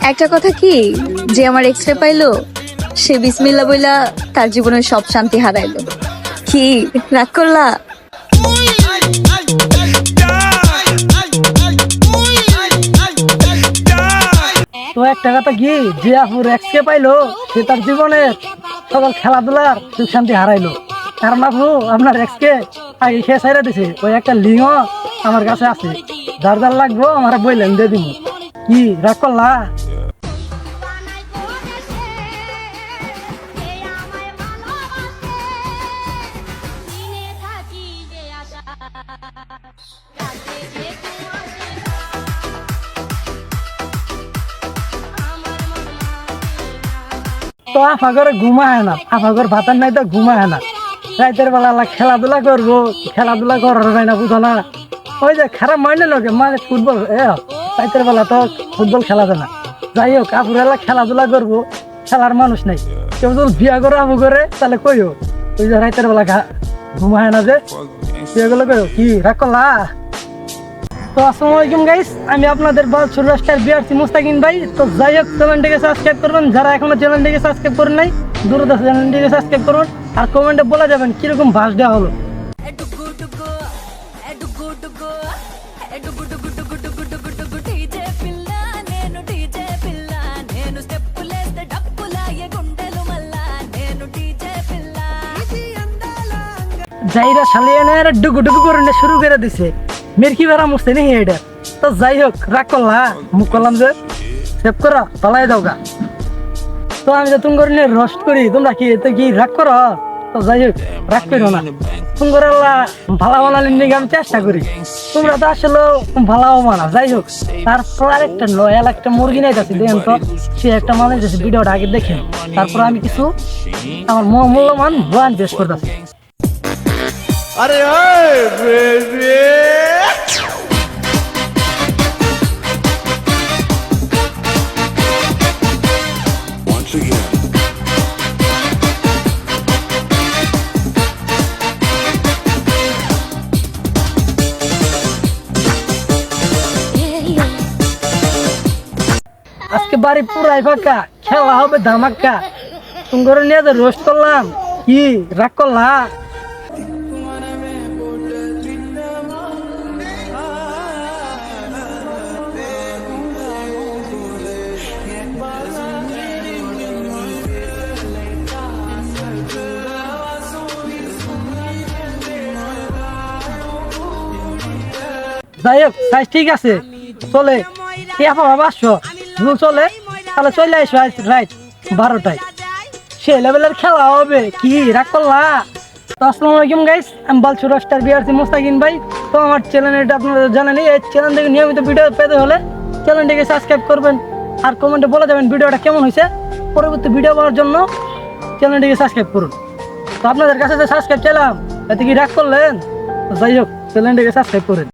একটা কথা কি, যে আমার এক্সরে পাইলো সে বিসমিল্লা বইলা তার জীবনের সব শান্তি হারাইলো। কি রাগ করলা? তো একটা কথা কি, যে আপুর এক্সকে পাইলো সে তার জীবনের সকল খেলাধুলার সুখ শান্তি হারাইলো। কারণ আপু আপনার এক্সকে আগে খেয়ে ছাইরা দিছে, ওই একটা লিঙ্গ আমার কাছে আছে, যার যার লাগবো আমার বইলেন দিয়ে দিব। কি রাগ করলা? তো আফাগরে ঘুমায় না, আফাগর ভাতার নাই তো ঘুমায় না। রাতের বেলা খেলাধুলা করবো, খেলাধুলা করার হয় না, বুঝো না? ওই যে খারাপ মাইনে লোকে মানে ফুটবল, রাতের বেলা তো ফুটবল খেলা যায় না। যাই হোক, আপুরেলা খেলাধুলা করবো, খেলার মানুষ নাই। কেউ যদি বিয়া করে আপু করে তাহলে কইও ওই যে রাতের বেলা ঘুমায় না, যে বিয়েগুলো কইও। কি রাগ করলা? তো আসসালামু আলাইকুম গাইস, আমি আপনাদের বালছুর রাস্তার বিআরসি মুস্তাকিন ভাই। তো যাই হোক, চ্যানেলটিকে সাবস্ক্রাইব করবেন, যারা এখনো চ্যানেলটিকে সাবস্ক্রাইব করেন নাই দ্রুত চ্যানেলটিকে সাবস্ক্রাইব করুন। আর কমেন্টে বলে যাবেন কিরকম ভাষ দেওয়া হলো। যাইরা শালিয়ে নেয় ডুগু ডুগু করে শুরু করে দিছে, মেরকি বেড়া মুছতে নেই এটা। তো যাই হোক, রাগ করলা, মুখ করলাম যে সেভ করা পালাই দাও গা। তো আমি তো তুমি করে নিয়ে রোস্ট করি, তোমরা কি এতে কি রাগ করো? তো যাই হোক, রাগ করো না। তুমি করে ভালো বানালেন নাকি আমি চেষ্টা করি, তোমরা তো আসলে ভালো মানা। যাই হোক, তারপর আরেকটা লয়াল একটা মুরগি নাই যাচ্ছে, দেখেন তো সে একটা মানুষ যাচ্ছে, ভিডিওটা আগে দেখেন, তারপর আমি কিছু আমার মূল্যমান ব্রান্ড বেশ করতেছি। আরে বেবি once again আজকে বাড়ি পুরাই ফাঁকা, খেলা হবে ধামাক্কা। তুমি করে নিয়ে যে রোস্ট করলাম, কি রাগ করলা? যাই হোক, সাইজ ঠিক আছে, চলে চলে, তাহলে চলে আসো রাইট 12টায়, সে লেভেলের খেলা হবে। কি রাগ করলা? তো আসসালামু আলাইকুম গাইস, আমি বালছুর রাস্তার বিআরসি মুস্তাকিন ভাই। তো আমার চ্যানেলটা আপনারা জানেনই, এই চ্যানেল থেকে নিয়মিত ভিডিও পেতে হলে চ্যানেলটিকে সাবস্ক্রাইব করবেন, আর কমেন্টে বলে যাবেন ভিডিওটা কেমন হয়েছে। পরবর্তী ভিডিও পাওয়ার জন্য চ্যানেলটিকে সাবস্ক্রাইব করুন। তো আপনাদের কাছে যে সাবস্ক্রাইব চাইলাম, এতে কি রাগ করলেন? যাই হোক, চ্যানেলটিকে সাবস্ক্রাইব করুন।